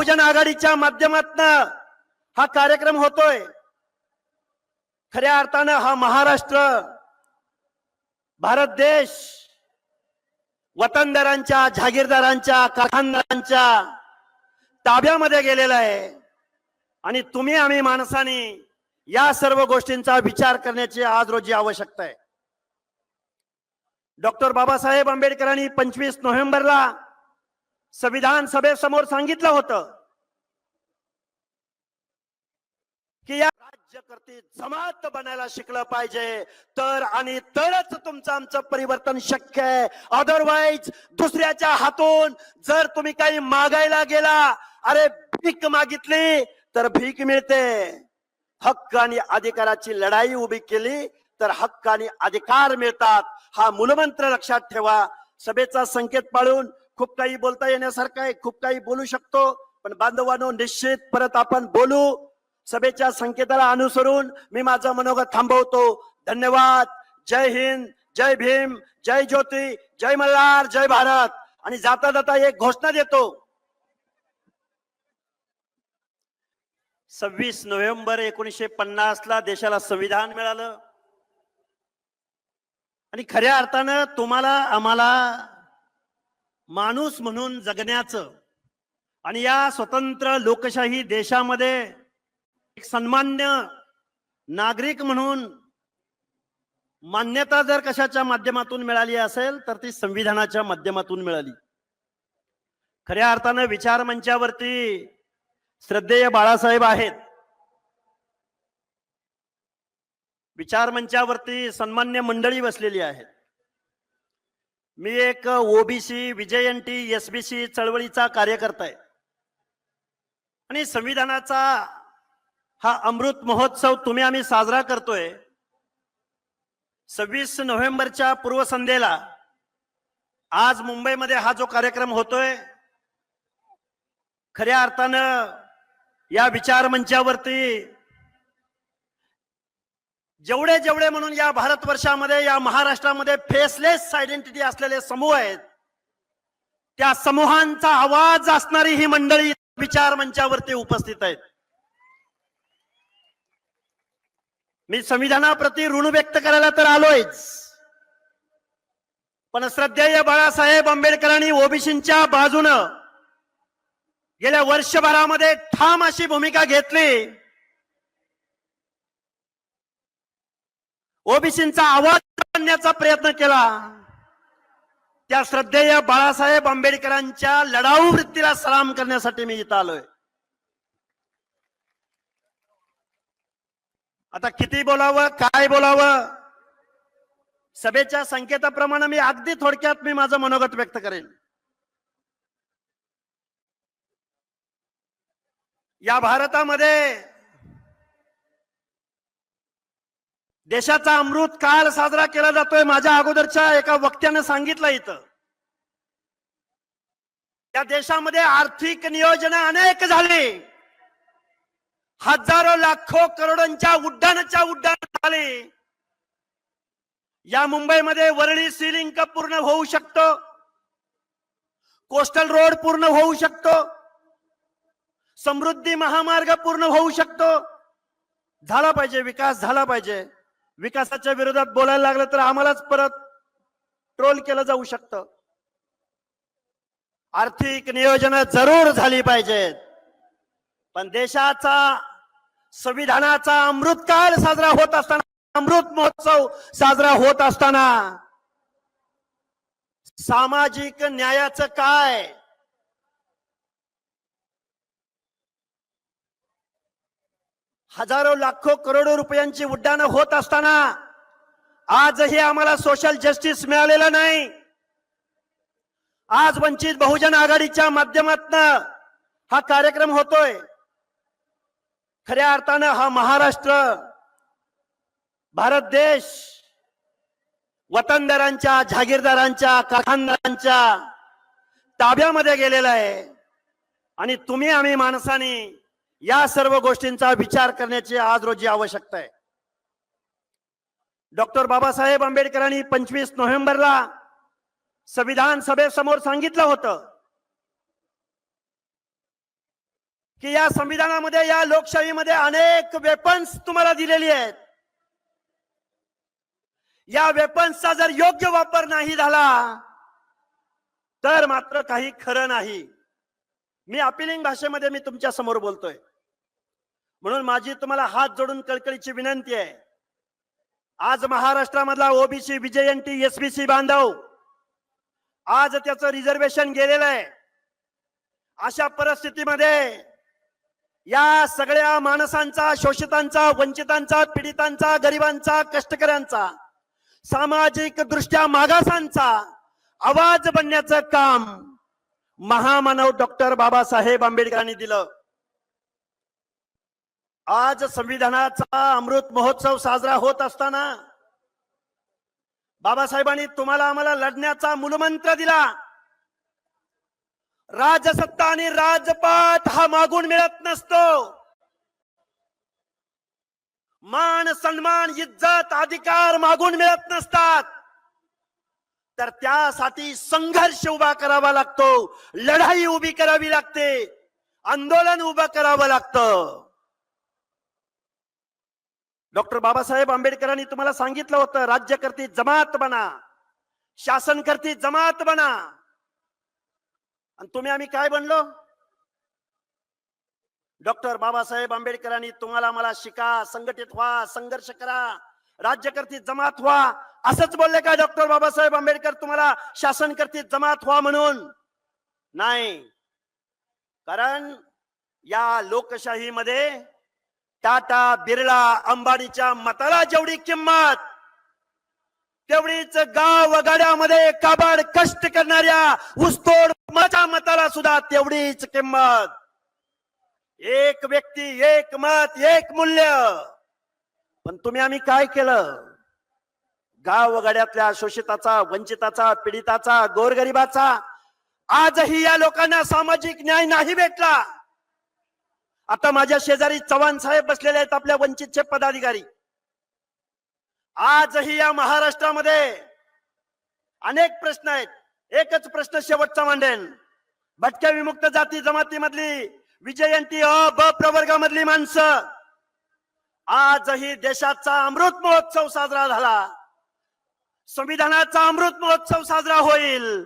बहुजन आघाडीच्या माध्यमातून हा कार्यक्रम होतोय। खऱ्या अर्थानं हा महाराष्ट्र, भारत देश वतनदारांच्या, जागीरदारांच्या, कारखानदारांच्या ताब्यामध्ये गेलेला आहे आणि तुम्ही आम्ही माणसांनी या सर्व गोष्टींचा विचार करण्याची आज रोजी आवश्यकता आहे। डॉक्टर बाबासाहेब आंबेडकरांनी 25 नोव्हेंबरला संविधान सभेसमोर सांगितलं होतं की या राज्यकर्ते जमात बनायला शिकलं पाहिजे, तर आणि तरच तुमचं आमचं परिवर्तन शक्य आहे। अदरवाईज दुसऱ्याच्या हातून जर तुम्ही काही मागायला गेला, अरे भीक मागितली तर भीक मिळते। हक्क आणि अधिकाराची लढाई उभी केली तर हक्क आणि अधिकार मिळतात। हा मूलमंत्र लक्षात ठेवा। सभेचा संकेत पाळून खूप काही बोलता येण्यासारखं आहे, खूप काही बोलू शकतो, पण बांधवांनो निश्चित परत आपण बोलू। सभेच्या संकेताला अनुसरून मी माझं मनोगत थांबवतो। धन्यवाद। जय हिंद, जय भीम, जय ज्योती, जय मल्हार, जय भारत। आणि जाता जाता एक घोषणा देतो। 26 नोव्हेंबर 1950 ला देशाला संविधान मिळालं आणि खऱ्या अर्थानं तुम्हाला आम्हाला माणूस म्हणून जगण्याचं आणि या स्वतंत्र लोकशाही देशामध्ये एक सन्मान्य नागरिक म्हणून मान्यता जर कशाच्या माध्यमातून मिळाली असेल तर ती संविधानाच्या माध्यमातून मिळाली। खऱ्या अर्थानं विचार मंचावरती श्रद्धेय बाळासाहेब आहेत, विचार मंचावरती सन्मान्य मंडळी बसलेली आहेत। मी एक ओबीसी, विजयंती, एसबीसी चळवळीचा कार्यकर्ता आहे आणि संविधानाचा हा अमृत महोत्सव तुम्ही आम्ही साजरा करतोय। 26 नोव्हेंबरच्या पूर्वसंध्येला आज मुंबईमध्ये हा जो कार्यक्रम होतोय, खऱ्या अर्थानं या विचार मंचावरती जेवढे जेवढे म्हणून या भारतवर्षामध्ये, या महाराष्ट्रामध्ये फेसलेस आयडेंटिटी असलेले समूह आहेत, त्या समूहांचा आवाज असणारी ही मंडळी विचार मंचावरती उपस्थित आहेत। मी संविधानाप्रती ऋण व्यक्त करायला तर आलोयच, पण श्रद्धेय बाळासाहेब आंबेडकरांनी ओबीसींच्या बाजूनं गेल्या वर्षभरामध्ये ठाम अशी भूमिका घेतली। ओबीसींचा आवाज आणण्याचा प्रयत्न केला। त्या श्रद्धेय बाळासाहेब आंबेडकरांच्या लढाऊ वृत्तीला सलाम करण्यासाठी मी इथं आलोय। आता किती बोलावं, काय बोलावं, सभेच्या संकेताप्रमाणे मी अगदी थोडक्यात मी माझं मनोगत व्यक्त करेन। या भारतामध्ये देशाचा अमृत काळ साजरा केला जातोय। माझ्या अगोदरच्या एका वक्त्याने सांगितलं इथं, या देशामध्ये आर्थिक नियोजन अनेक झाली, हजारो लाखो करोडोंच्या उड्डाण झाले। या मुंबईमध्ये वरळी सी लिंक पूर्ण होऊ शकतो, कोस्टल रोड पूर्ण होऊ शकतो, समृद्धी महामार्ग पूर्ण होऊ शकतो। झाला पाहिजे, विकास झाला पाहिजे। विकासाच्या विरोधात बोलायला लागलं तर आम्हालाच परत ट्रोल केलं जाऊ शकतं। आर्थिक नियोजन जरूर झाली पाहिजेत, पण देशाचा संविधानाचा अमृतकाळ साजरा होत असताना, अमृत महोत्सव साजरा होत असताना सामाजिक न्यायाचं काय? हजारो लाखो करोडो रुपयांची उड्डाणं होत असताना आजही आम्हाला सोशल जस्टिस मिळालेलं नाही। आज वंचित बहुजन आघाडीच्या माध्यमातून हा कार्यक्रम होतोय। खऱ्या अर्थानं हा महाराष्ट्र, भारत देश वतनदारांच्या, जागीरदारांच्या, कारखानदारांच्या ताब्यामध्ये गेलेला आहे आणि तुम्ही आम्ही माणसांनी या सर्व गोष्टींचा विचार करण्याची आज रोजी आवश्यकता आहे। डॉक्टर बाबासाहेब आंबेडकरांनी 25 नोव्हेंबरला संविधान सभेसमोर सांगितलं होतं की या संविधानामध्ये, या लोकशाहीमध्ये अनेक वेपन्स तुम्हाला दिलेली आहेत. या वेपन्सचा जर योग्य वापर नाही झाला तर मात्र काही खरं नाही. मी अपिलिंग भाषेमध्ये मी तुमच्या समोर बोलतोय. म्हणून माझी तुम्हाला हात जोडून कळकळीची विनंती आहे. आज महाराष्ट्रामधला ओबीसी, बीजेएनटी, एसबीसी बांधव आज त्याचं रिझर्वेशन गेलेलं आहे. अशा परिस्थितीमध्ये या सगळ्या माणसांचा, शोषितांचा, वंचितांचा, पीडितांचा, गरिबांचा, कष्टकऱ्यांचा, सामाजिक दृष्ट्या मागासांचा आवाज बनण्याचं काम महामानव डॉक्टर बाबासाहेब आंबेडकरांनी दिलं. आज संविधानाचा अमृत महोत्सव साजरा होत असताना बाबासाहेबांनी तुम्हाला आम्हाला लढण्याचा मूलमंत्र दिला. राजसत्ता आणि राजपाट हा मागून मिळत नसतो. मान, सन्मान, इज्जत, अधिकार मागून मिळत नसतात. तर त्यासाठी संघर्ष उभा करावा लागतो, लढाई उभी करावी लागते, आंदोलन उभं करावं लागतं. डॉक्टर बाबासाहेब आंबेडकरांनी तुम्हाला सांगितलं होतं, राज्यकर्ती जमात बना, शासनकर्ती जमात बना. आणि तुम्ही आम्ही काय बनलो? डॉक्टर बाबासाहेब आंबेडकरांनी तुम्हाला मला शिका, संघटित व्हा, संघर्ष करा, राज्यकर्ती जमात व्हा असंच बोलले का डॉक्टर बाबासाहेब आंबेडकर तुम्हाला शासनकर्ती जमात व्हा म्हणून? नाही. कारण या लोकशाहीमध्ये टाटा, बिर्ला, अंबानीच्या मताला जेवढी किंमत, तेवढीच गाव वगाड्यामध्ये काबाड कष्ट करणाऱ्या ऊसतोड माझ्या मताला सुद्धा तेवढीच किंमत. एक व्यक्ती, एक मत, एक मूल्य. पण तुम्ही आम्ही काय केलं? गाव वगाड्यातल्या शोषिताचा, वंचिताचा, पीडिताचा, गोरगरिबाचा आजही या लोकांना सामाजिक न्याय नाही भेटला. आता माझ्या शेजारी चव्हाण साहेब बसलेले आहेत, आपल्या वंचितचे पदाधिकारी. आजही या महाराष्ट्रामध्ये अनेक प्रश्न आहेत. एकच प्रश्न शेवटचा मांडेन. भटक्या विमुक्त जाती जमातीमधली, बीजेएनटी अ ब प्रवर्गामधली माणसं, आजही देशाचा अमृत महोत्सव साजरा झाला, संविधानाचा अमृत महोत्सव साजरा होईल.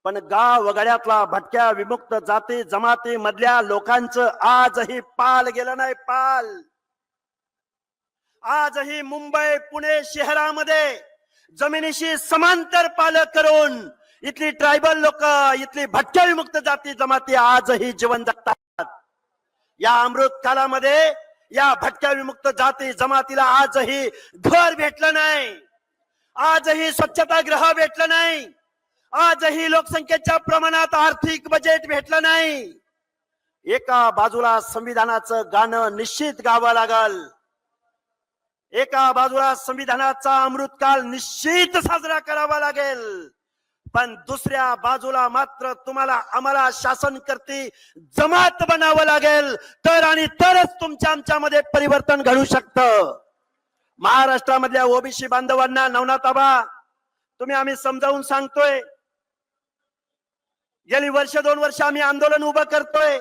पण गाव वगळ्यातला भटक्या विमुक्त जाती जमाती मधल्या लोकांचं आजही पाल गेलं नाही. पाल आजही मुंबई, पुणे शहरामध्ये जमिनीशी समांतर पाल करून इथली ट्रायबल लोक, इथली भटक्या विमुक्त जाती जमाती आजही जीवन जगतात. या अमृत कालामध्ये या भटक्या विमुक्त जाती जमातीला आजही घर भेटलं नाही, आजही स्वच्छतागृह भेटलं नाही, आजही लोकसंख्येच्या प्रमाणात आर्थिक बजेट भेटलं नाही. एका बाजूला संविधानाचं गाणं निश्चित गावं लागल, एका बाजूला संविधानाचा अमृतकाल निश्चित साजरा करावा लागेल, पण दुसऱ्या बाजूला मात्र तुम्हाला आम्हाला शासनकर्ती जमात बनावं लागेल. तर आणि तरच तुमच्या आमच्यामध्ये परिवर्तन घडू शकतं. महाराष्ट्रामधल्या ओबीसी बांधवांना, नवनाथ आबा, तुम्ही आम्ही समजावून सांगतोय. गेली वर्ष 2 वर्ष आम्ही आंदोलन उभं करतोय.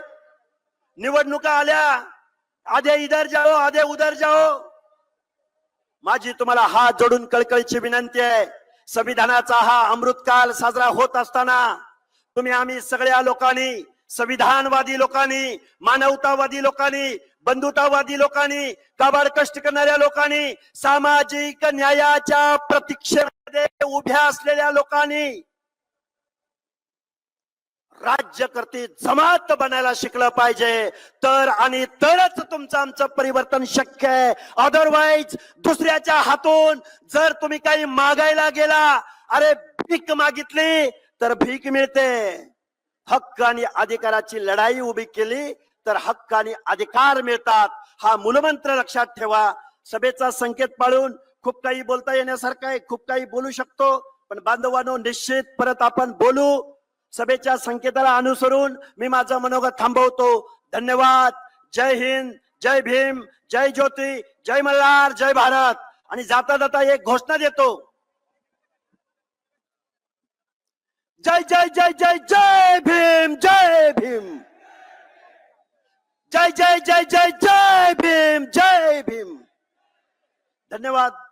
निवडणुका आल्या, आधे इधर जाओ, आधे उधर जाओ. माझी तुम्हाला हात जोडून कळकळीची विनंती आहे. संविधानाचा हा अमृतकाल साजरा होत असताना तुम्ही आम्ही सगळ्या लोकांनी, संविधानवादी लोकांनी, मानवतावादी लोकांनी, बंधुतावादी लोकांनी, काबाड कष्ट करणाऱ्या लोकांनी, सामाजिक न्यायाच्या प्रतीक्षेमध्ये उभ्या असलेल्या लोकांनी राज्यकर्ती जमात बनायला शिकलं पाहिजे. तर आणि तरच तुमचं आमचं परिवर्तन शक्य आहे. अदरवाईज दुसऱ्याच्या हातून जर तुम्ही काही मागायला गेला, अरे भीक मागितली तर भीक मिळते. हक्क आणि अधिकाराची लढाई उभी केली तर हक्क आणि अधिकार मिळतात. हा मूलमंत्र लक्षात ठेवा. सभेचा संकेत पाळून खूप काही बोलता येण्यासारखं आहे, खूप काही बोलू शकतो, पण बांधवांनो निश्चित परत आपण बोलू. सभेच्या संकेताला अनुसरून मी माझं मनोगत थांबवतो. धन्यवाद. जय हिंद, जय भीम, जय ज्योती, जय मल्हार, जय भारत. आणि जाता जाता एक घोषणा देतो. जय जय जय जय जय भीम, जय भीम. जय जय जय जय जय भीम, जय भीम. धन्यवाद.